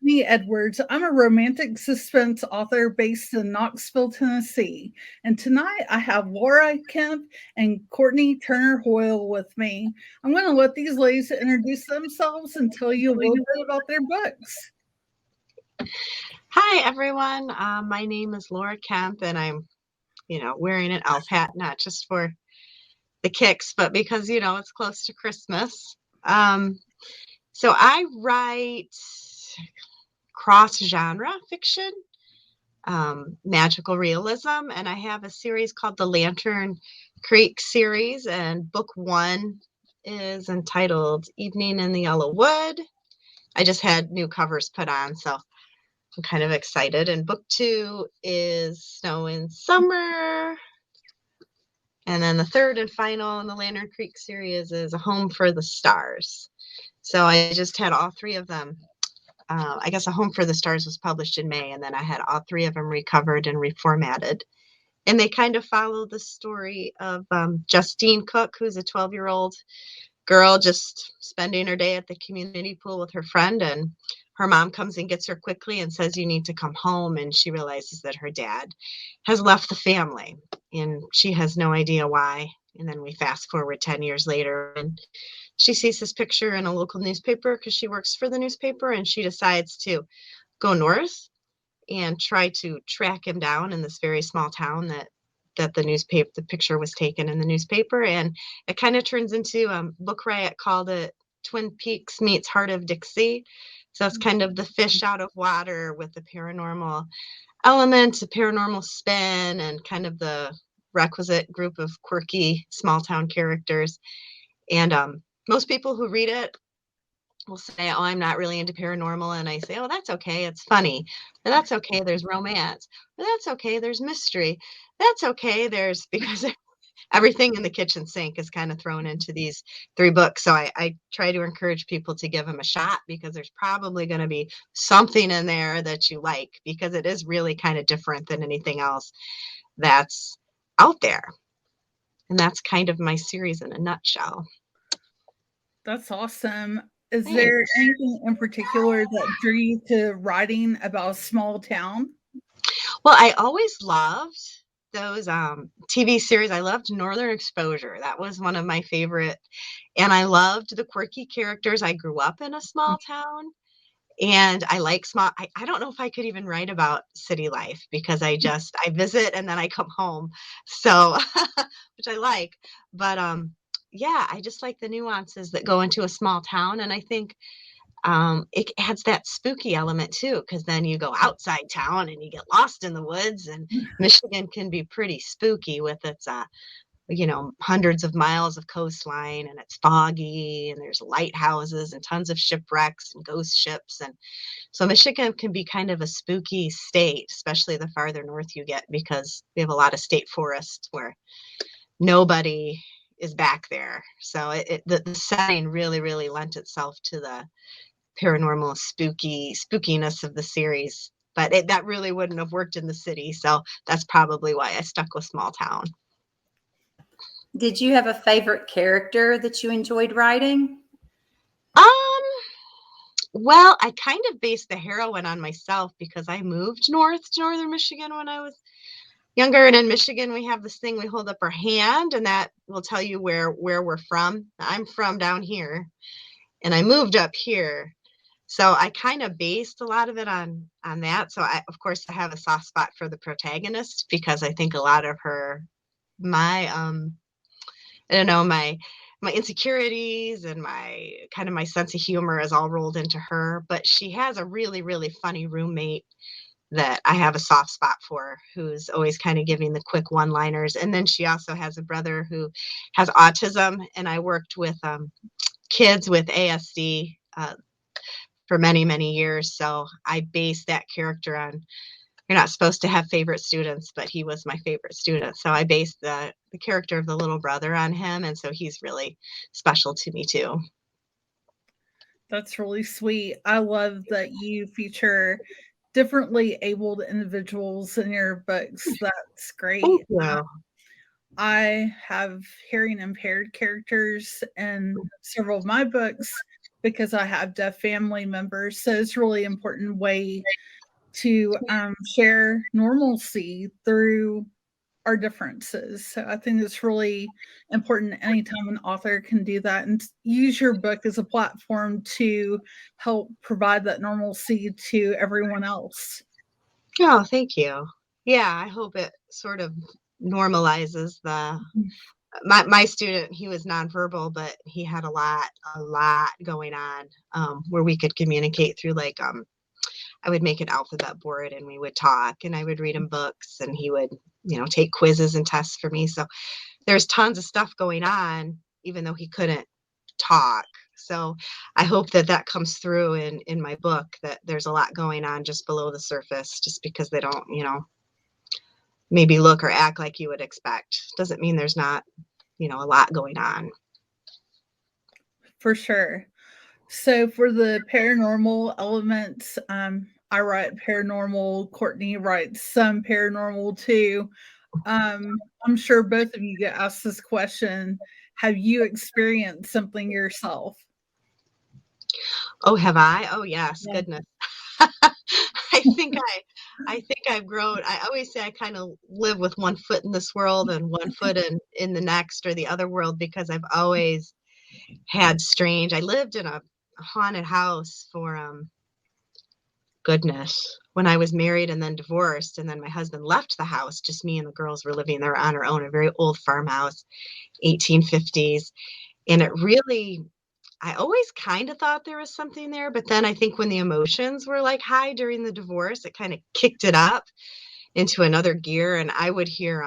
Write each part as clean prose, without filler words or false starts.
Courtney Edwards. I'm a romantic suspense author based in Knoxville, Tennessee. And tonight I have Laura Kemp and Courtney Turner Hoyle with me. I'm going to let these ladies introduce themselves and tell you a little bit about their books. Hi, everyone. My name is Laura Kemp, and I'm, wearing an elf hat, not just for the kicks, but because, it's close to Christmas. Um, so I write cross-genre fiction, magical realism, and I have a series called the Lantern Creek series, and book one is entitled Evening in the Yellow Wood. I just had new covers put on, so I'm kind of excited. And book two is Snow in Summer. And then the third and final in the Lantern Creek series is A Home for the Stars. So I just had all three of them. I guess A Home for the Stars was published in May, and then I had all three of them recovered and reformatted. And they kind of follow the story of Justine Cook, who's a 12-year-old girl just spending her day at the community pool with her friend, and her mom comes and gets her quickly and says, you need to come home. And she realizes that her dad has left the family and she has no idea why. And then we fast forward 10 years later, and she sees this picture in a local newspaper because she works for the newspaper, and she decides to go north and try to track him down in this very small town that the picture was taken in the newspaper. And it kind of turns into Book Riot called it Twin Peaks meets Heart of Dixie. So it's kind of the fish out of water with the paranormal element, a paranormal spin, and kind of the requisite group of quirky small town characters. And most people who read it will say, oh, I'm not really into paranormal. And I say, oh, that's okay. It's funny. Or that's okay. There's romance. Or that's okay. There's mystery. That's okay. Because everything in the kitchen sink is kind of thrown into these three books. So I try to encourage people to give them a shot, because there's probably going to be something in there that you like, because it is really kind of different than anything else that's out there. And that's kind of my series in a nutshell. That's awesome. Is there Thanks. anything in particular that drew you to writing about a small town? Well, I always loved those TV series. I loved Northern Exposure. That was one of my favorite. And I loved the quirky characters. I grew up in a small town, and I like I don't know if I could even write about city life, because I visit and then I come home. So, which I like, but yeah, I just like the nuances that go into a small town. And I think it adds that spooky element too, because then you go outside town and you get lost in the woods. And Michigan can be pretty spooky with its hundreds of miles of coastline, and it's foggy, and there's lighthouses and tons of shipwrecks and ghost ships. And so Michigan can be kind of a spooky state, especially the farther north you get, because we have a lot of state forests where nobody is back there. So the setting really, really lent itself to the paranormal spookiness of the series, but that really wouldn't have worked in the city. So that's probably why I stuck with small town. Did you have a favorite character that you enjoyed writing? Well, I kind of based the heroine on myself, because I moved north to northern Michigan when I was younger. And in Michigan, we have this thing, we hold up our hand, and that will tell you where we're from. I'm from down here, and I moved up here. So I kind of based a lot of it on that. So of course, I have a soft spot for the protagonist, because I think a lot of my I don't know, my insecurities and my sense of humor is all rolled into her. But she has a really, really funny roommate that I have a soft spot for, who's always kind of giving the quick one-liners. And then she also has a brother who has autism, and I worked with kids with ASD for many, many years. So I based that character on, you're not supposed to have favorite students, but he was my favorite student. So I based the character of the little brother on him. And so he's really special to me too. That's really sweet. I love that you feature differently abled individuals in your books. That's Thank great. you. I have hearing impaired characters in several of my books, because I have deaf family members. So it's really important way to share normalcy through our differences. So I think it's really important anytime an author can do that and use your book as a platform to help provide that normalcy to everyone else. Oh, thank you. Yeah, I hope it sort of normalizes the my student. He was nonverbal, but he had a lot going on, where we could communicate through like I would make an alphabet board and we would talk, and I would read him books, and he would, take quizzes and tests for me. So there's tons of stuff going on, even though he couldn't talk. So I hope that that comes through in my book, that there's a lot going on just below the surface, just because they don't, maybe look or act like you would expect. Doesn't mean there's not, a lot going on. For sure. So for the paranormal elements, I write paranormal. Courtney writes some paranormal too. I'm sure both of you get asked this question. Have you experienced something yourself? Oh, have I? Oh, yes, Yeah. goodness. I think I've grown. I always say I kind of live with one foot in this world and one foot in the next or the other world, because I've always had strange. I lived in a haunted house for goodness, when I was married and then divorced, and then my husband left the house. Just me and the girls were living there on our own, a very old farmhouse, 1850s. And it really, I always kind of thought there was something there, but then I think when the emotions were like high during the divorce, it kind of kicked it up into another gear. And I would hear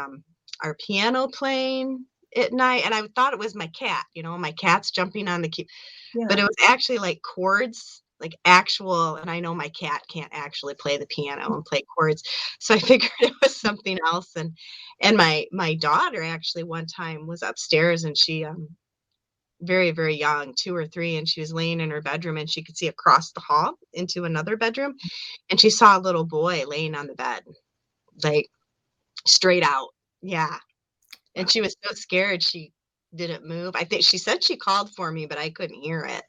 our piano playing at night, and I thought it was my cat. My cat's jumping on the key, but Yeah. it was actually like chords, like actual. And I know my cat can't actually play the piano and play chords, so I figured it was something else. And my daughter actually one time was upstairs, and she very, very young, 2 or 3, and she was laying in her bedroom, and she could see across the hall into another bedroom, and she saw a little boy laying on the bed, like, straight out. Yeah, and Wow. she was so scared she didn't move. I think she said she called for me, but I couldn't hear it,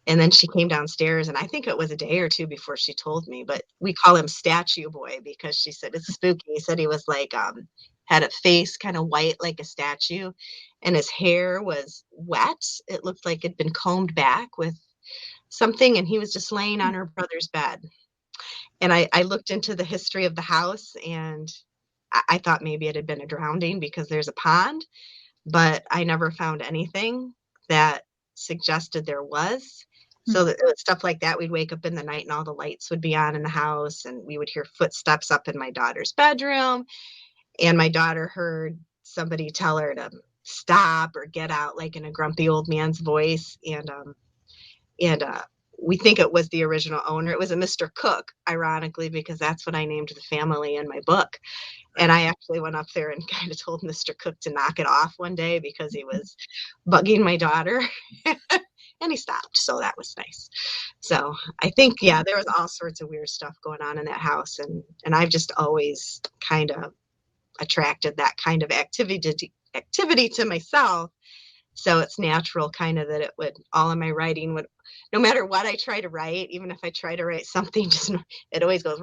and then she came downstairs, and I think it was a day or 2 before she told me. But we call him Statue Boy because she said it's spooky. He said he was like, had a face kinda white like a statue, and his hair was wet. It looked like it'd been combed back with something, and he was just laying on her brother's bed. And I looked into the history of the house, and I thought maybe it had been a drowning because there's a pond, but I never found anything that suggested there was. So that stuff like that, we'd wake up in the night and all the lights would be on in the house, and we would hear footsteps up in my daughter's bedroom, and my daughter heard somebody tell her to stop or get out, like in a grumpy old man's voice. And we think it was the original owner. It was a Mr. Cook, ironically, because that's what I named the family in my book. And I actually went up there and kind of told Mr. Cook to knock it off one day because he was bugging my daughter. And he stopped. So that was nice. So I think, yeah, there was all sorts of weird stuff going on in that house. And I've just always kind of attracted that kind of activity to myself. So it's natural kind of that it would, all of my writing would, no matter what I try to write, even if I try to write something, just it always goes,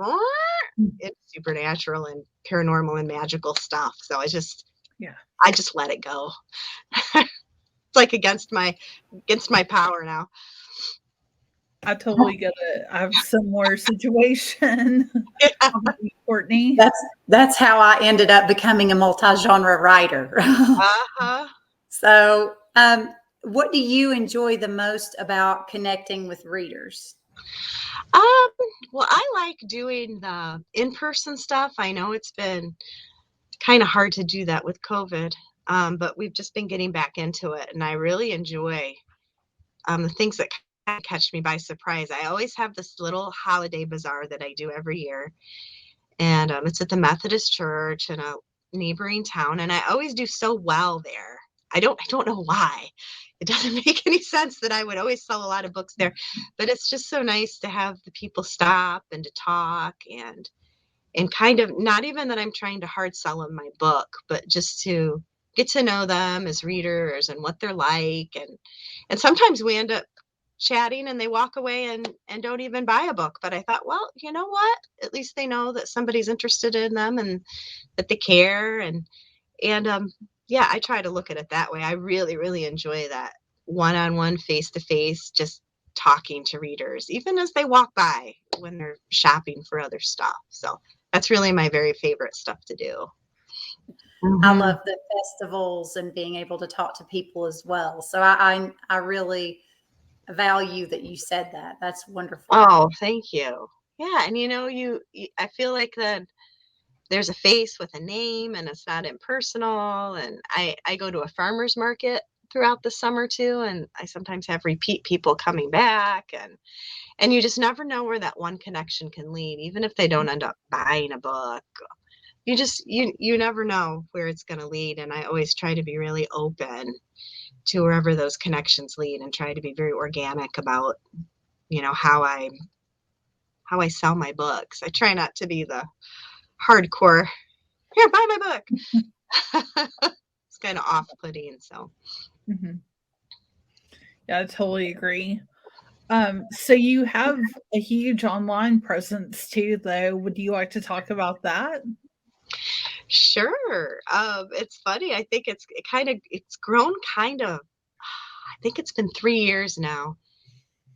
it's supernatural and paranormal and magical stuff. So I just let it go. It's like against my power now. I totally get it. I have a similar situation. Yeah. Courtney. That's how I ended up becoming a multi-genre writer. Uh-huh. So, what do you enjoy the most about connecting with readers? Well, I like doing the in-person stuff. I know it's been kind of hard to do that with COVID, but we've just been getting back into it, and I really enjoy the things that kind of catch me by surprise. I always have this little holiday bazaar that I do every year, and it's at the Methodist Church in a neighboring town, and I always do so well there. I don't know why. It doesn't make any sense that I would always sell a lot of books there, but it's just so nice to have the people stop and to talk, and kind of, not even that I'm trying to hard sell them my book, but just to get to know them as readers and what they're like. And sometimes we end up chatting and they walk away and don't even buy a book. But I thought, well, you know what? At least they know that somebody's interested in them and that they care. And yeah, I try to look at it that way. I really, really enjoy that one-on-one, face-to-face, just talking to readers, even as they walk by when they're shopping for other stuff. So that's really my very favorite stuff to do. I love the festivals and being able to talk to people as well. So I really value that you said that. That's wonderful. Oh, thank you. Yeah, and I feel like that there's a face with a name and it's not impersonal. And I go to a farmer's market throughout the summer too, and I sometimes have repeat people coming back, and you just never know where that one connection can lead, even if they don't end up buying a book. You never know where it's going to lead, and I always try to be really open to wherever those connections lead and try to be very organic about how I sell my books. I try not to be the hardcore, here, buy my book. It's kind of off-putting. So Yeah, I totally agree. So you have a huge online presence too, though. Would you like to talk about that? Sure. It's funny. I think it's grown kind of. I think it's been 3 years now,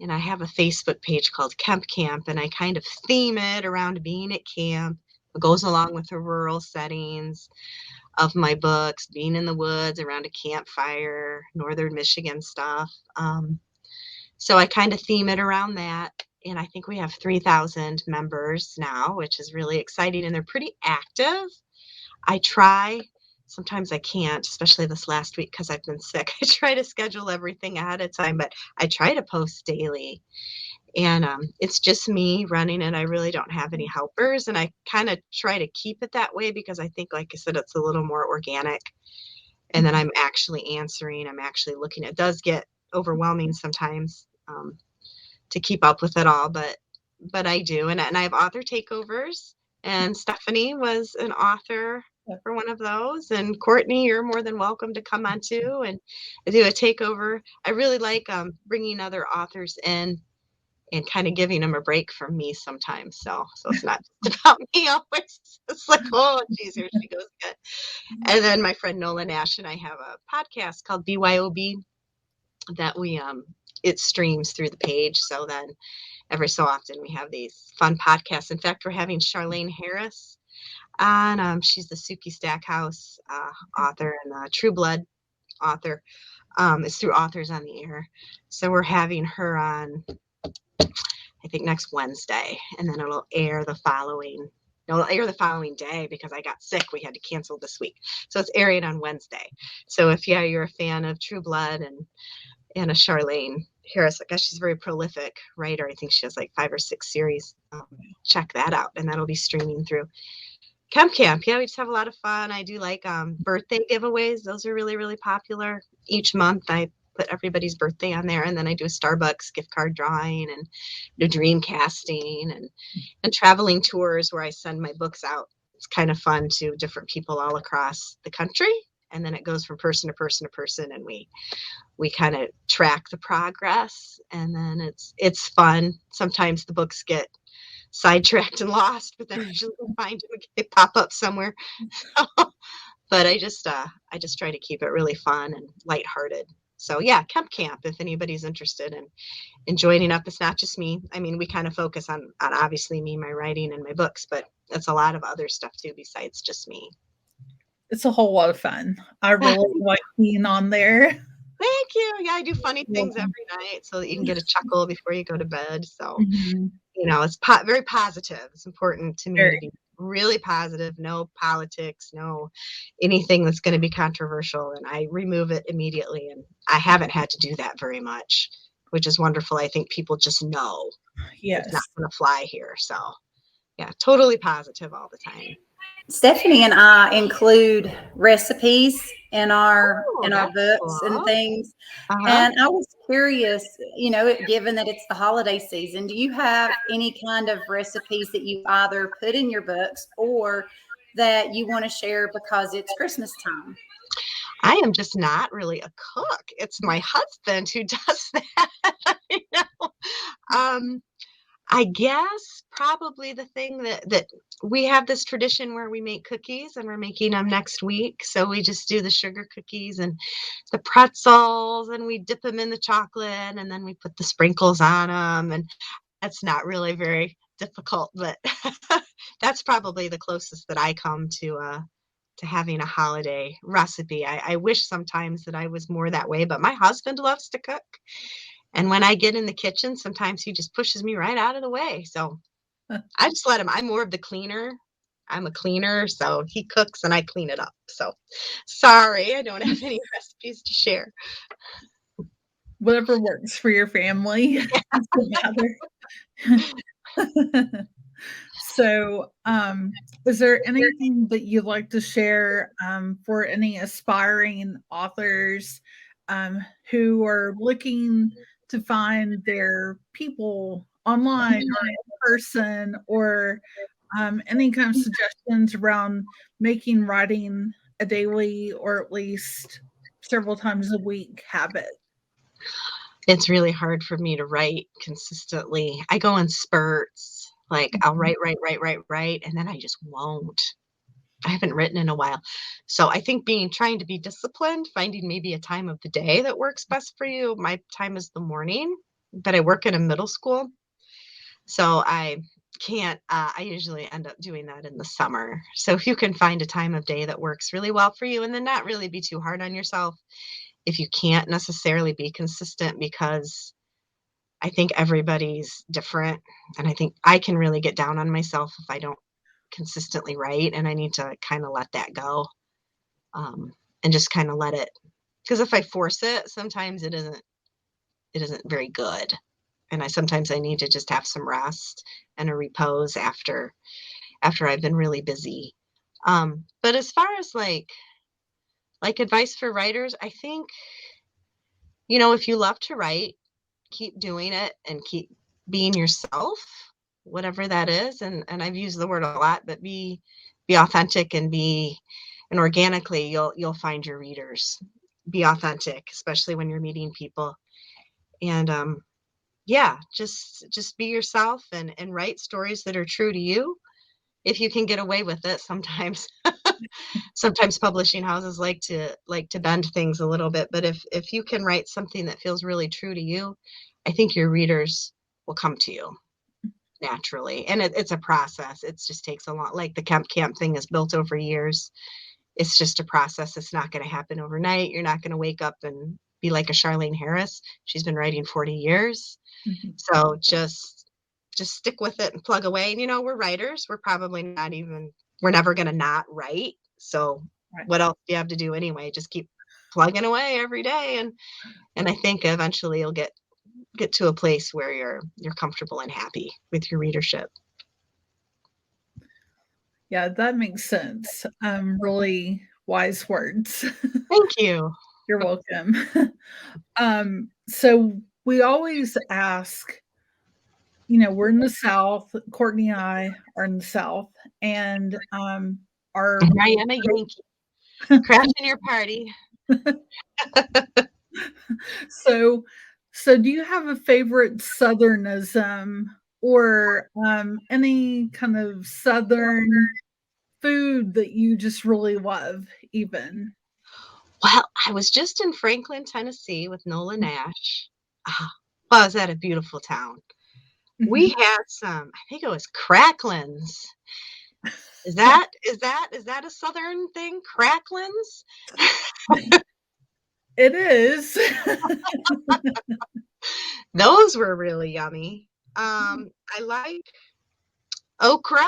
and I have a Facebook page called Kemp Camp, and I kind of theme it around being at camp. It goes along with the rural settings of my books, being in the woods around a campfire, northern Michigan stuff. So I kind of theme it around that. And I think we have 3,000 members now, which is really exciting. And they're pretty active. I try, sometimes I can't, especially this last week because I've been sick. I try to schedule everything ahead of time, but I try to post daily. And it's just me running it. I really don't have any helpers. And I kind of try to keep it that way because I think, like I said, it's a little more organic. And then I'm actually answering, I'm actually looking. It does get overwhelming sometimes to keep up with it all, but I do. And I have author takeovers. And Stephanie was an author for one of those. And Courtnee, you're more than welcome to come on too and do a takeover. I really like bringing other authors in and kind of giving them a break from me sometimes. So it's not just about me always. It's like, oh, geez, here she goes again. And then my friend Nola Nash and I have a podcast called BYOB that it streams through the page. So then every so often we have these fun podcasts. In fact, we're having Charlene Harris on. She's the Suki Stackhouse author and the True Blood author. It's through Authors on the Air. So we're having her on, I think, next Wednesday, and then it'll air the following day because I got sick. We had to cancel this week. So it's airing on Wednesday. So if you're a fan of True Blood and a Charlene Harris, I guess she's a very prolific writer. I think she has like 5 or 6 series. Check that out. And that'll be streaming through Kemp Camp. Yeah, we just have a lot of fun. I do like birthday giveaways. Those are really, really popular. Each month I put everybody's birthday on there, and then I do a Starbucks gift card drawing and do dream casting and traveling tours where I send my books out. It's kind of fun to different people all across the country, and then it goes from person to person to person, and we kind of track the progress, and then it's fun. Sometimes the books get sidetracked and lost, but then usually we find them, they pop up somewhere. But I just try to keep it really fun and lighthearted. So yeah, Kemp Camp, if anybody's interested in joining up. It's not just me. I mean, we kind of focus on obviously me, my writing and my books, but it's a lot of other stuff too besides just me. It's a whole lot of fun. I really like being on there. Thank you. Yeah, I do funny things every night so that you can get a chuckle before you go to bed. So, it's very positive. It's important to me to be really positive. No politics, no anything that's going to be controversial. And I remove it immediately. And I haven't had to do that very much, which is wonderful. I think people just know it's not going to fly here. So, yeah, totally positive all the time. Stephanie and I include recipes in our books and things. And I was curious, given that it's the holiday season, do you have any kind of recipes that you either put in your books or that you want to share because it's Christmas time? I am just not really a cook. It's my husband who does that. You know? I guess probably the thing that we have this tradition where we make cookies, and we're making them next week. So we just do the sugar cookies and the pretzels, and we dip them in the chocolate, and then we put the sprinkles on them. And that's not really very difficult, but that's probably the closest that I come to having a holiday recipe. I wish sometimes that I was more that way, but my husband loves to cook. And when I get in the kitchen, sometimes he just pushes me right out of the way. So I just let him. I'm more of the cleaner. I'm a cleaner, so he cooks and I clean it up. So sorry, I don't have any recipes to share. Whatever works for your family. So, is there anything that you'd like to share for any aspiring authors who are looking to find their people online or in person, or any kind of suggestions around making writing a daily or at least several times a week habit? It's really hard for me to write consistently. I go in spurts. Like I'll write, and then I just won't. I haven't written in a while. So I think trying to be disciplined, finding maybe a time of the day that works best for you. My time is the morning, but I work in a middle school. So I can't, I usually end up doing that in the summer. So if you can find a time of day that works really well for you, and then not really be too hard on yourself if you can't necessarily be consistent, because I think everybody's different. And I think I can really get down on myself if I don't consistently write, and I need to kind of let that go, and just kind of let it, because if I force it, sometimes it isn't very good. And sometimes I need to just have some rest and a repose after I've been really busy. But as far as like advice for writers, I think, if you love to write, keep doing it and keep being yourself, whatever that is. And I've used the word a lot, but be authentic and organically you'll find your readers. Be authentic, especially when you're meeting people. And just be yourself and write stories that are true to you. If you can get away with it, sometimes publishing houses like to bend things a little bit, but if you can write something that feels really true to you, I think your readers will come to you naturally. And it's a process. It just takes a lot. Like the Kemp Camp thing is built over years. It's just a process. It's not going to happen overnight. You're not going to wake up and be like a Charlene Harris. She's been writing 40 years. Mm-hmm. So just stick with it and plug away. And we're writers. We're probably we're never going to not write. So What else do you have to do anyway? Just keep plugging away every day. And I think eventually you'll get to a place where you're comfortable and happy with your readership. Yeah, that makes sense. Really wise words. Thank you. You're welcome. So we always ask, we're in the South. Courtney and I are in the South, and I am a Yankee. Crashing your party. So do you have a favorite Southernism or any kind of Southern food that you just really love, even? Well, I was just in Franklin, Tennessee with Nola Nash. Wow, is that a beautiful town? Mm-hmm. We had some, I think it was cracklins. Is that a Southern thing? Cracklins? It is. Those were really yummy. I like okra.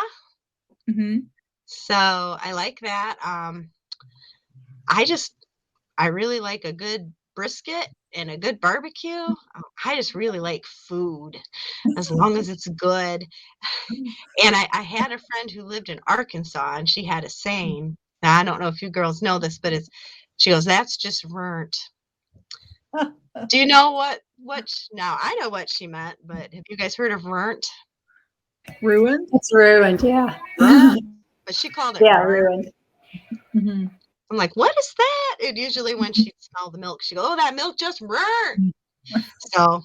Mm-hmm. So I like that. I really like a good brisket and a good barbecue. I just really like food as long as it's good. And I had a friend who lived in Arkansas, and she had a saying. Now, I don't know if you girls know this, but she goes, "That's just burnt." Do you know what now I know what she meant, but have you guys heard of burnt? Ruined? It's ruined, yeah. But she called it burnt. Ruined. Mm-hmm. I'm like, what is that? And usually when she'd smell the milk, she'd go, oh, that milk just burnt. So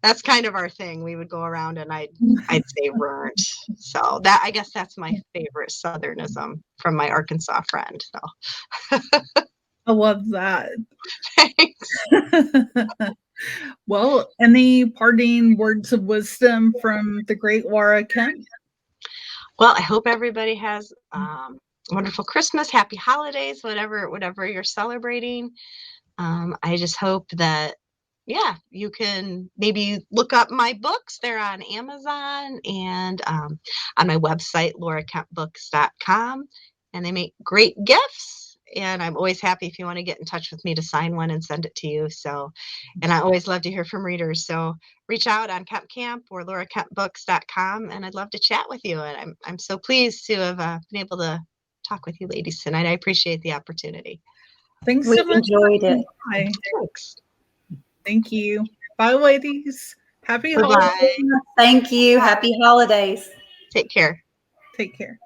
that's kind of our thing. We would go around and I'd say burnt. So that, I guess that's my favorite Southernism from my Arkansas friend. So I love that. thanks. Well, any parting words of wisdom from the great Laura Kemp? Well, I hope everybody has wonderful Christmas, happy holidays, whatever you're celebrating. I just hope that, yeah, you can maybe look up my books. They're on Amazon and on my website, laurakempbooks.com, and they make great gifts. And I'm always happy if you want to get in touch with me to sign one and send it to you. So, and I always love to hear from readers. So reach out on Kemp Camp or laurakempbooks.com, and I'd love to chat with you. And I'm so pleased to have been able to talk with you ladies tonight. I appreciate the opportunity. Thanks We so much. enjoyed it. Bye. Thanks. Thank you. Bye, ladies. Happy Bye-bye. holidays. Thank you. Happy holidays. Take care. Take care.